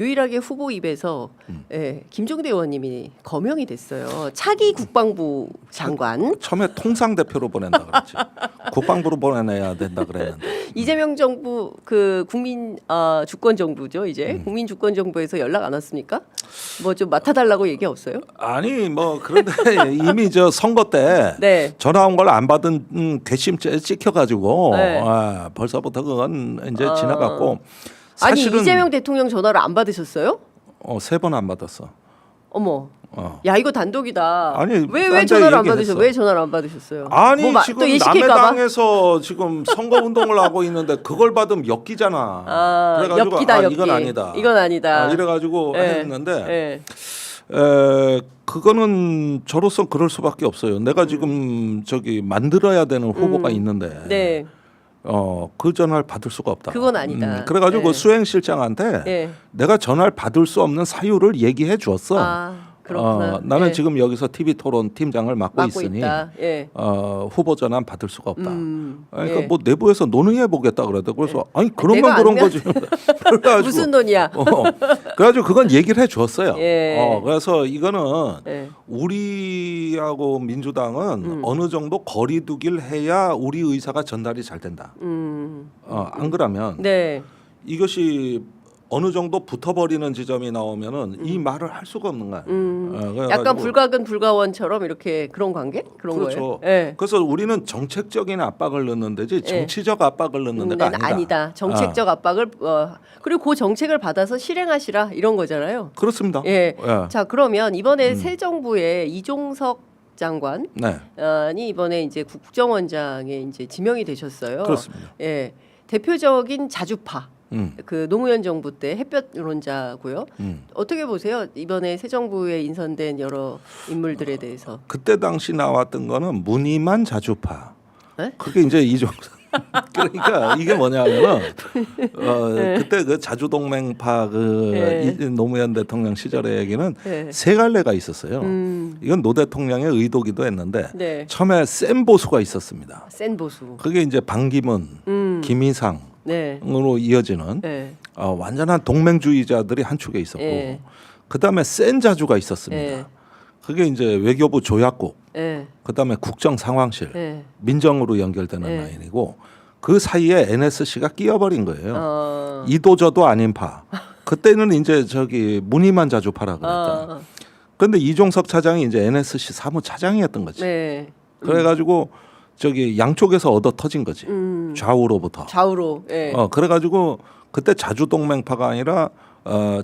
유일하게 후보 입에서 김종대 의원님이 거명이 됐어요. 차기 국방부 장관. 처음에 통상대표로 보낸다 그랬지. 국방부로 보내야 된다 그랬는데. 이재명 정부 그 국민 주권 정부죠. 이제 국민 주권 정부에서 연락 안 왔습니까? 뭐 좀 맡아달라고 얘기 없어요? 아니 뭐 그런데 이미 저 선거 때 네. 전화 온 걸 안 받은 괘씸죄 찍혀가지고 네. 벌써부터 그건 이제 지나갔고. 아니 사실은 이재명 대통령 전화를 안 받으셨어요? 3번 안 받았어. 어머. 야 이거 단독이다. 아니, 왜 딴 데 전화를 안 얘기했어. 받으셨어요? 왜 전화를 안 받으셨어요? 아니 뭐 지금 또 남의 일시킬까봐? 당에서 지금 선거 운동을 하고 있는데 그걸 받으면 엮이잖아. 그래가지고 엽기다, 엽기. 이건 아니다. 이건 아니다. 이래가지고 네. 했는데 네. 그거는 저로서 그럴 수밖에 없어요. 내가 지금 저기 만들어야 되는 후보가 있는데 네. 그 전화를 받을 수가 없다. 그건 아니다. 그래가지고 네. 그 수행실장한테 네. 내가 전화를 받을 수 없는 사유를 얘기해 주었어. 그렇구나. 나는 예. 지금 여기서 TV 토론 팀장을 맡고 있으니 있다. 예. 후보 전환 받을 수가 없다. 그러니까 예. 뭐 내부에서 논의해 보겠다 그러대. 그래서 아니 그런 내가 건 그런 아니면- 거지. 그래가지고 무슨 논의야? 그래가지고 그건 얘기를 해주었어요. 예. 그래서 이거는 예. 우리하고 민주당은 어느 정도 거리두기를 해야 우리 의사가 전달이 잘 된다. 안 그러면 네. 이것이 어느 정도 붙어버리는 지점이 나오면은 이 말을 할 수가 없는 거야. 그래가지고 약간 불가근 불가원처럼 이렇게 그런 관계? 그런 그렇죠. 거예요? 예. 그래서 우리는 정책적인 압박을 넣는 데지 정치적 압박을 넣는 데가 아니다. 정책적 압박을 그리고 그 정책을 받아서 실행하시라 이런 거잖아요. 그렇습니다. 예. 예. 자 그러면 이번에 새 정부의 이종석 장관이 네, 이번에 이제 국정원장에 이제 지명이 되셨어요. 그렇습니다. 예. 대표적인 자주파. 그 노무현 정부 때 햇볕론자고요. 어떻게 보세요? 이번에 새 정부에 인선된 여러 인물들에 대해서. 그때 당시 나왔던 거는 무늬만 자주파. 네? 그게 이제 이종석. 그러니까 이게 뭐냐면은 그때 그 자주동맹파 네. 노무현 대통령 시절의 얘기는 네. 세 갈래가 있었어요. 이건 노 대통령의 의도기도 했는데 네. 처음에 센 보수가 있었습니다. 센 보수. 그게 이제 방기문, 김희상으로 네. 이어지는 네. 완전한 동맹주의자들이 한 축에 있었고 네. 그다음에 센 자주가 있었습니다. 네. 그게 이제 외교부 조약국, 네. 그다음에 국정상황실, 네. 민정으로 연결되는 네. 라인이고 그 사이에 NSC가 끼어버린 거예요. 어. 이도저도 아닌 파. 그때는 이제 저기 무늬만 자주파라 그랬다. 그런데 이종석 차장이 이제 NSC 사무차장이었던 거지. 네. 그래가지고 저기 양쪽에서 얻어 터진 거지. 좌우로부터. 좌우로. 예. 그래가지고 그때 자주동맹파가 아니라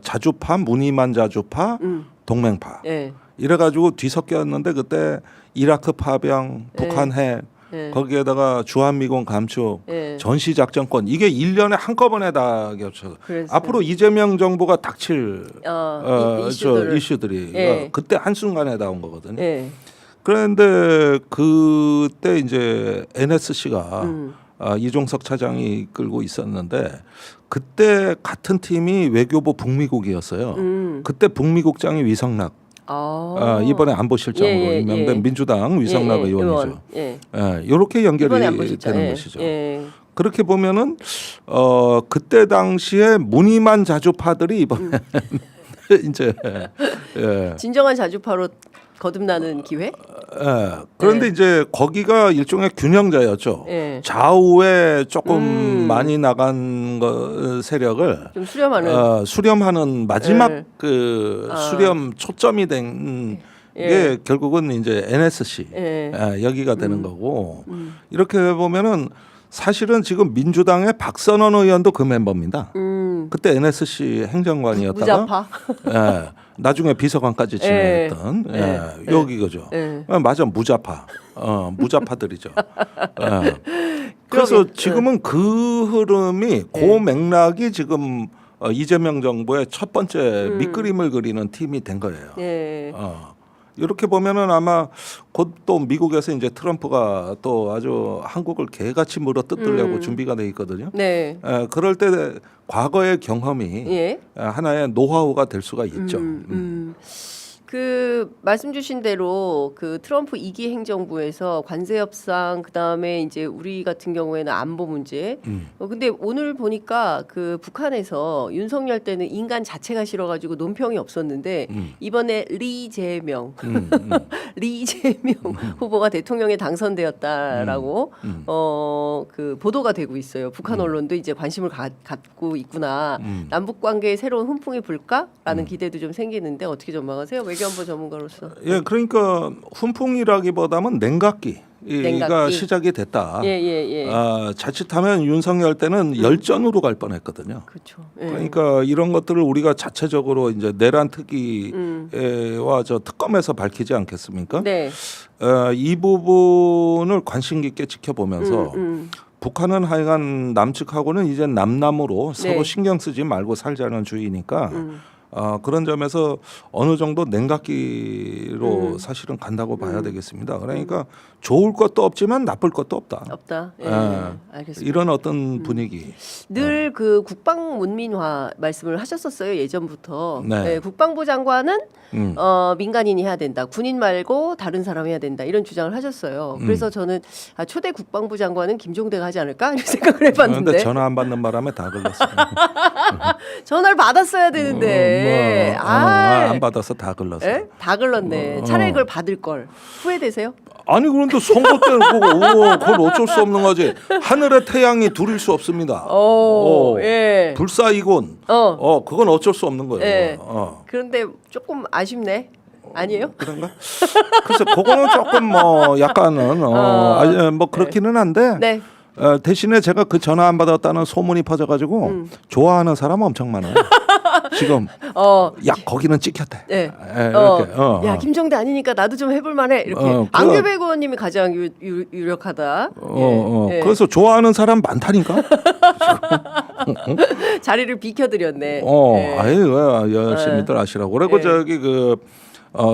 자주파, 무늬만 자주파, 동맹파. 예. 이래가지고 뒤섞였는데 그때 이라크 파병, 북한 핵, 예. 거기에다가 주한미군 감축, 예. 전시작전권 이게 1년에 한꺼번에 다 겹쳐서 그랬어요. 앞으로 이재명 정부가 닥칠 이슈들을. 이슈들이 예. 그때 한순간에 나온 거거든요. 예. 그런데 그때 이제 NSC가 이종석 차장이 이끌고 있었는데 그때 같은 팀이 외교부 북미국이었어요. 그때 북미국장이 위성락 이번에 안보실장으로 예, 예, 임명된 예. 민주당 위성락 예, 예, 의원이죠. 예. 이렇게 연결이 이번에 안보실장. 되는 예. 것이죠. 예. 그렇게 보면은 그때 당시에 무늬만 자주파들이 이번에 이제 진정한 자주파로 거듭나는 기회? 그런데 이제 거기가 일종의 균형자였죠. 예. 좌우에 조금 많이 나간 세력을 좀 수렴하는. 수렴하는 마지막 예. 그 수렴 초점이 된 게 예. 결국은 이제 NSC 예. 여기가 되는 거고 이렇게 보면은 사실은 지금 민주당의 박선원 의원도 그 멤버입니다. 그때 NSC 행정관이었다가 무자파. 나중에 비서관까지 지내했던 여기 그죠. 맞아 무자파. 무자파들이죠. 그래서 지금은 그 흐름이 그 맥락이 지금 이재명 정부의 첫 번째 밑그림을 그리는 팀이 된 거예요. 예. 이렇게 보면은 아마 곧 또 미국에서 이제 트럼프가 또 아주 한국을 개같이 물어뜯으려고 준비가 돼 있거든요. 네. 그럴 때 과거의 경험이 예. 하나의 노하우가 될 수가 있죠. 그 말씀 주신 대로 그 트럼프 2기 행정부에서 관세 협상 그다음에 이제 우리 같은 경우에는 안보 문제. 근데 오늘 보니까 그 북한에서 윤석열 때는 인간 자체가 싫어가지고 논평이 없었는데 이번에 리재명 리재명 후보가 대통령에 당선되었다라고 그 보도가 되고 있어요. 북한 언론도 이제 관심을 갖고 있구나. 남북 관계에 새로운 훈풍이 불까라는 기대도 좀 생기는데 어떻게 전망하세요? 외교안보 전문가로서. 예, 그러니까 훈풍이라기보다는 냉각기가 냉각기. 시작이 됐다. 예. 자칫하면 윤석열 때는 열전으로 갈 뻔했거든요. 그렇죠. 예. 그러니까 이런 것들을 우리가 자체적으로 이제 내란 특위와 저 특검에서 밝히지 않겠습니까? 네. 이 부분을 관심 깊게 지켜보면서 북한은 하여간 남측하고는 이제 남남으로 서로 네. 신경 쓰지 말고 살자는 주의니까 그런 점에서 어느 정도 냉각기로 사실은 간다고 봐야 되겠습니다. 그러니까 좋을 것도 없지만 나쁠 것도 없다. 없다. 예. 알겠습니다. 이런 어떤 분위기. 늘 그 국방 문민화 말씀을 하셨었어요 예전부터. 네. 예, 국방부 장관은 민간인이 해야 된다. 군인 말고 다른 사람 해야 된다. 이런 주장을 하셨어요. 그래서 저는 초대 국방부 장관은 김종대가 하지 않을까 이런 생각을 해봤는데. 그런데 전화 안 받는 바람에 다 걸렸어요. 전화를 받았어야 되는데. 안 받아서 다 걸렸어요. 예? 다 걸렀네. 차라리 그걸 받을 걸. 후회되세요? 아니 그런데 선거 때는 그건 어쩔 수 없는 거지. 하늘의 태양이 둘일 수 없습니다. 예. 불사이곤. 그건 어쩔 수 없는 거예요. 예. 그런데 조금 아쉽네. 아니에요? 그런가? 글쎄, 그거는 조금 뭐 약간은 뭐 그렇기는 한데. 네. 대신에 제가 그 전화 안 받았다는 소문이 퍼져가지고 좋아하는 사람 엄청 많아요. 지금 야 거기는 찍혔대. 네. 이렇게. 야 김종대 아니니까 나도 좀 해볼 만해 이렇게. 안규백 의원님이 가장 유력하다. 예. 그래서 좋아하는 사람 많다니까. 자리를 비켜드렸네. 아유 열심히들 하시라고. 그리고 저기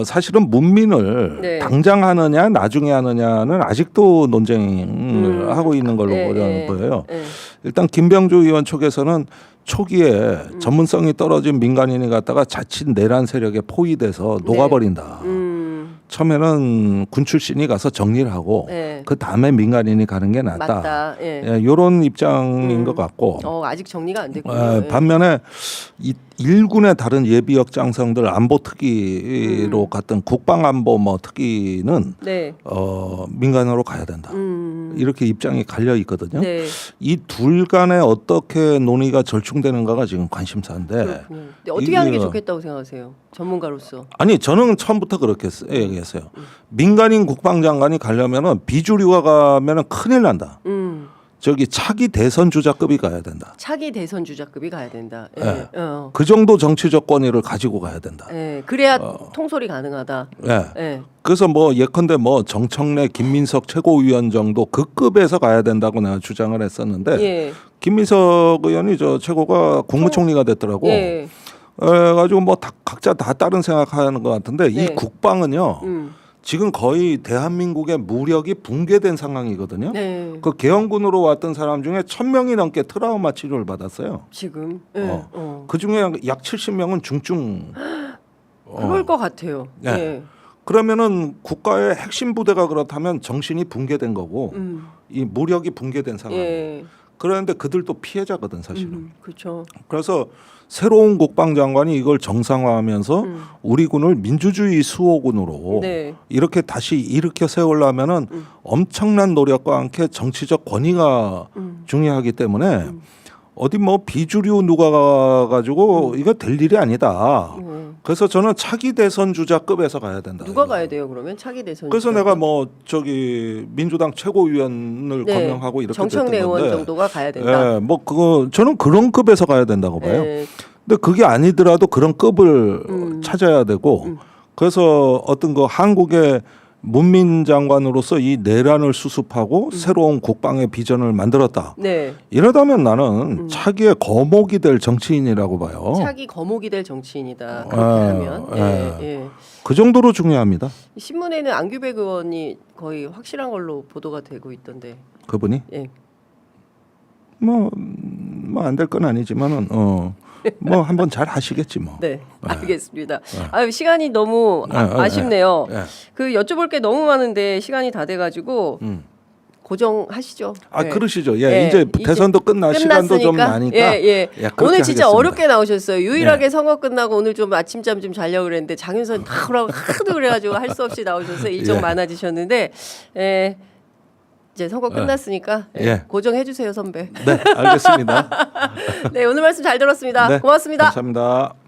사실은 문민을 네. 당장 하느냐 나중에 하느냐는 아직도 논쟁을 하고 있는 걸로 보여요. 일단 김병주 의원 쪽에서는 초기에 전문성이 떨어진 민간인이 갔다가 자칫 내란 세력에 포위돼서 녹아버린다. 처음에는 군 출신이 가서 정리를 하고 그 다음에 민간인이 가는 게 낫다. 맞다. 이런 입장인 것 같고. 아직 정리가 안 됐군요. 반면에 일군의 다른 예비역 장성들 안보 특위로 갔던 국방안보 뭐 특위는 민간으로 가야 된다. 이렇게 입장이 갈려 있거든요. 네. 이 둘 간에 어떻게 논의가 절충되는가가 지금 관심사인데. 어떻게 하는 게 좋겠다고 생각하세요? 전문가로서. 아니 저는 처음부터 그렇게 얘기했어요. 민간인 국방장관이 가려면은 비주류가 가면은 큰일 난다. 저기 차기 대선 주자급이 가야 된다. 차기 대선 주자급이 가야 된다. 네. 그 정도 정치적 권위를 가지고 가야 된다. 그래야 통솔이 가능하다. 그래서 뭐 예컨대 뭐 정청래, 김민석 최고위원 정도 그 급에서 가야 된다고 내가 주장을 했었는데 김민석 의원이 저 최고가 국무총리가 됐더라고. 가지고 뭐 각자 다 다른 생각하는 것 같은데 이 국방은요. 지금 거의 대한민국의 무력이 붕괴된 상황이거든요. 그 계엄군으로 왔던 사람 중에 1,000명이 넘게 트라우마 치료를 받았어요. 지금. 그 중에 약 70명은 중증. 그럴 것 같아요. 그러면은 국가의 핵심 부대가 그렇다면 정신이 붕괴된 거고 이 무력이 붕괴된 상황. 그런데 그들도 피해자거든 사실은. 그렇죠. 그래서 새로운 국방장관이 이걸 정상화하면서 우리 군을 민주주의 수호군으로 이렇게 다시 일으켜 세우려면은 엄청난 노력과 함께 정치적 권위가 중요하기 때문에 어디 뭐 비주류 누가 가가지고 이거 될 일이 아니다. 그래서 저는 차기 대선 주자급에서 가야 된다. 누가 가야 돼요 그러면 차기 대선? 그래서 내가 뭐 저기 민주당 최고위원을 거명하고 이렇게 정청래 됐던 건데. 의원 정도가 가야 된다. 뭐 그거 저는 그런 급에서 가야 된다고 봐요. 근데 그게 아니더라도 그런 급을 찾아야 되고 그래서 어떤 그 한국의 문민 장관으로서 이 내란을 수습하고 새로운 국방의 비전을 만들었다. 이러다면 나는 차기의 거목이 될 정치인이라고 봐요. 차기 거목이 될 정치인이다. 그렇게 하면. 그 정도로 중요합니다. 신문에는 안규백 의원이 거의 확실한 걸로 보도가 되고 있던데. 그분이? 뭐 안 될 건 아니지만은 뭐 한번 잘 하시겠지 뭐. 네, 알겠습니다. 아유, 시간이 너무 아쉽네요. 그 여쭤볼 게 너무 많은데 시간이 다 돼가지고 고정하시죠. 아 네. 그러시죠. 예, 이제 대선도 시간도 좀 나니까. 예. 오늘 진짜 하겠습니다. 어렵게 나오셨어요. 유일하게 선거 끝나고 오늘 좀 아침잠 좀 자려고 그랬는데 장윤선 나오라고 하도 그래가지고 할 수 없이 나오셔서 일정 많아지셨는데 이제 선거 끝났으니까 고정해 주세요, 선배. 네, 알겠습니다. 네, 오늘 말씀 잘 들었습니다. 네, 고맙습니다. 감사합니다.